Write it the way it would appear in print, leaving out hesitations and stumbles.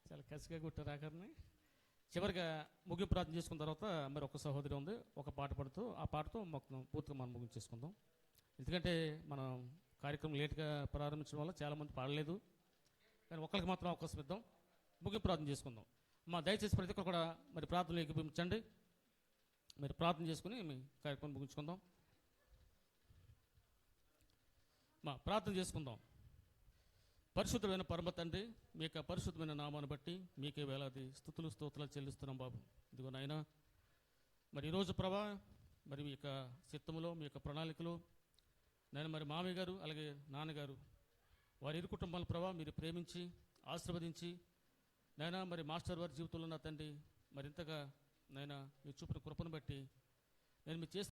చాలా కసిగా కొట్టారు ఆఖరిని. చివరిగా ముగింపు ప్రార్థన చేసుకున్న తర్వాత మరి ఒక సహోదరి ఉంది, ఒక పాట పాడుతూ ఆ పాటతో మొత్తం పూర్తిగా మనం ముగించేసుకుందాం. ఎందుకంటే మనం కార్యక్రమం లేట్గా ప్రారంభించడం వల్ల చాలామంది పాడలేదు, కానీ ఒకరికి మాత్రం అవకాశం ఇద్దాం. ముగింపు ప్రార్థన చేసుకుందాం. దయచేసి ప్రతి ఒక్కరు కూడా మరి ప్రార్థనలు ఏకీభవించండి. మరి ప్రార్థన చేసుకుని మీ కార్యక్రమం ముగించుకుందాం. ప్రార్థన చేసుకుందాం. పరిశుద్ధమైన పరమ తండ్రి, మీ యొక్క పరిశుద్ధమైన నామాన్ని బట్టి మీకే వేలాది స్తుతులు స్తోత్రాలు చెల్లిస్తున్నాం బాబు. ఇదిగో నాయన, మరి ఈరోజు ప్రభా మరి మీ యొక్క చిత్తములో మీ యొక్క ప్రణాళికలో నేను మరి మామయ్య గారు అలాగే నాన్నగారు వారి ఇరు కుటుంబాల ప్రభా మీరు ప్రేమించి ఆశీర్వదించి నైనా మరి మాస్టర్ వారి జీవితంలో నా తండ్రి మరింతగా నైనా మీ చూపిన కృపను బట్టి నేను మీ చేసిన